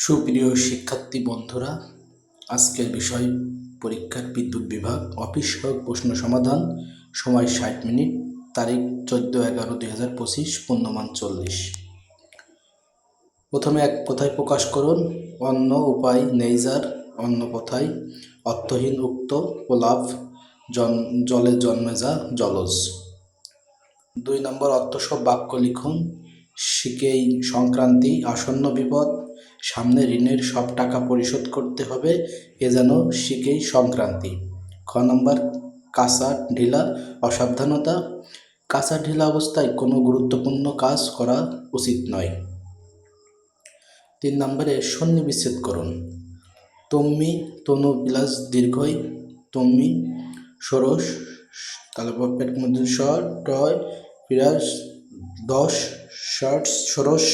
সুপ্রিয় শিক্ষার্থী বন্ধুরা, আজকের বিষয় পরীক্ষার বিদ্যুৎ বিভাগ অফিস সহায়ক প্রশ্ন সমাধান। সময় 60 মিনিট। তারিখ 14/11/2025। পূর্ণমান 40। প্রথমে এক কথায় প্রকাশ করুন। অন্য উপায় নেইজার। অন্য কথায় অর্থহীন উক্ত প্রলাপ। জলে জন্মে যা জলজ। 2 নম্বর অর্থসহ বাক্য লিখুন। শিকেই সংক্রান্তি, আসন্ন বিপদ, সামনে ঋণের সব টাকা পরিশোধ করতে হবে, এ যেন শিকেই সংক্রান্তি। খ নম্বর কাঁচা ঢিলা, অসাবধানতা। কাঁচা ঢিলা অবস্থায় কোনো গুরুত্বপূর্ণ কাজ করা উচিত নয়। 3 নম্বরে সন্নিবিচ্ছেদ করুন। তম্মি তনু প্লাস দীর্ঘই, তম্মি ষোড়শ, তাহলে পেট মধ্যে টয় প্লাস 10 ষাট ষোড়শ,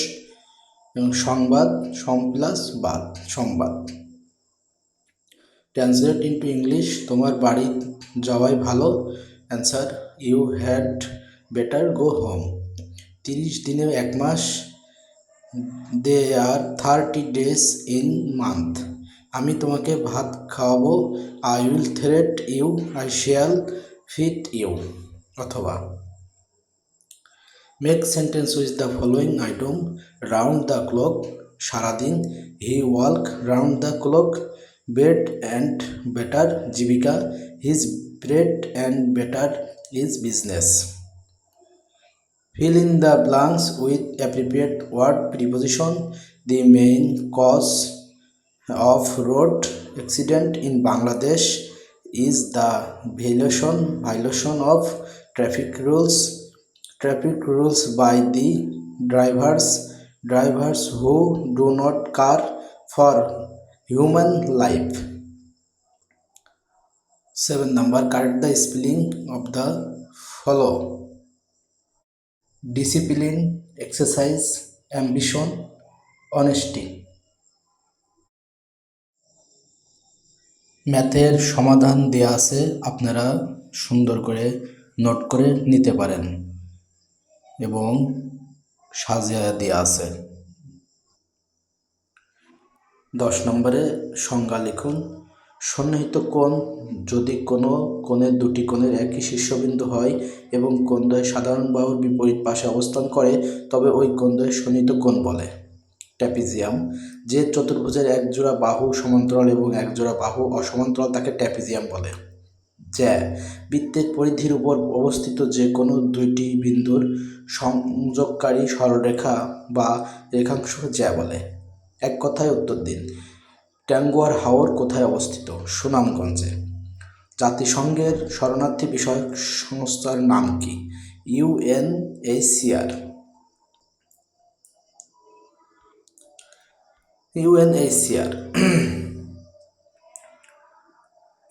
এবং সংবাদ সম প্লাস বাদ সংবাদ। Translate into English. তোমার বাড়ি যাওয়াই ভালো। Answer, you had better go home. 30 দিনে 1 মাস। They are 30 days in month. আমি তোমাকে ভাত খাওয়াবো। I will treat you, I shall feed you. অথবা make sentence with the following item. Round the clock, সারাদিন। He work round the clock. Bread and butter, জীবিকা। His bread and butter is business. Fill in the blanks with appropriate word preposition. The main cause of road accident in Bangladesh is the violation of traffic rules. Traffic rules by the drivers who do not care for human life. 7 number, correct the spelling of the follow. Discipline, exercise, ambition, honesty. ম্যাথের সমাধান দেয়া আছে, আপনারা সুন্দর করে note করে নিতে পারেন এবং সাজিয়ে দেয়া আছে। 10 নম্বরে সংজ্ঞা লিখুন। সন্নিহিত কোণ, যদি কোনো কোণের দুটি কোণের একই শীর্ষবিন্দু হয় এবং কোণদ্বয় সাধারণ বাহুর বিপরীত পাশে অবস্থান করে, তবে ওই কোণদ্বয় সন্নিহিত কোণ বলে। ট্র্যাপিজিয়াম, যে চতুর্ভুজের এক জোড়া বাহু সমান্তরাল এবং এক জোড়া বাহু অসমান্তরাল তাকে ট্র্যাপিজিয়াম বলে। জ্যা, বৃত্তের পরিধির উপর অবস্থিত যে কোনো দুইটি বিন্দুর সংযোগকারী সরলরেখা বা রেখাংশকে জ্যা বলে। এক কথায় উত্তর দিন। ট্যাঙ্গুয়ার হাওর কোথায় অবস্থিত? সুনামগঞ্জে। জাতিসংঘের শরণার্থী বিষয়ক সংস্থার নাম কি? ইউএনএইচসিআর।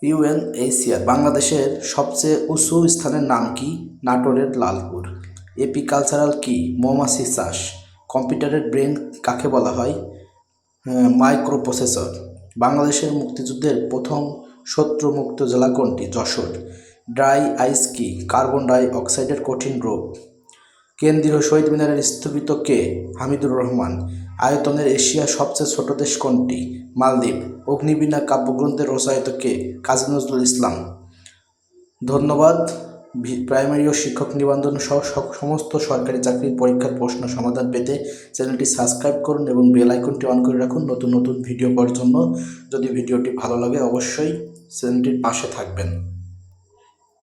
ইউএনএইচসিআর। বাংলাদেশের সবচেয়ে উঁচু স্থানের নাম কি? নাটোরের লালপুর। এপিকালচারাল কি? মৌমাছি চাষ। কম্পিউটারের ব্রেন কাকে বলা হয়? মাইক্রোপ্রসেসর। বাংলাদেশের মুক্তিযুদ্ধের প্রথম শত্রুমুক্ত জেলা কোনটি? যশোর। ড্রাই আইস কি? কার্বন ডাই অক্সাইডের কঠিন রূপ। কেন্দ্রীয় শহীদ মিনারের স্থপতি কে? হামিদুর রহমান। আয়তনের এশিয়ার সবচেয়ে ছোট দেশ কোনটি? মালদ্বীপ। অগ্নিবীণা কাব্যগ্রন্থের রচয়িতা কে? কাজী নজরুল ইসলাম। ধন্যবাদ। প্রাইমারি ও শিক্ষক নিবন্ধন সহ সমস্ত সরকারি চাকরির পরীক্ষার প্রশ্ন সমাধান পেতে চ্যানেলটি সাবস্ক্রাইব করুন এবং বেল আইকনটি অন করে রাখুন নতুন নতুন ভিডিও পাওয়ার জন্য। যদি ভিডিওটি ভালো লাগে অবশ্যই চ্যানেলটির পাশে থাকবেন।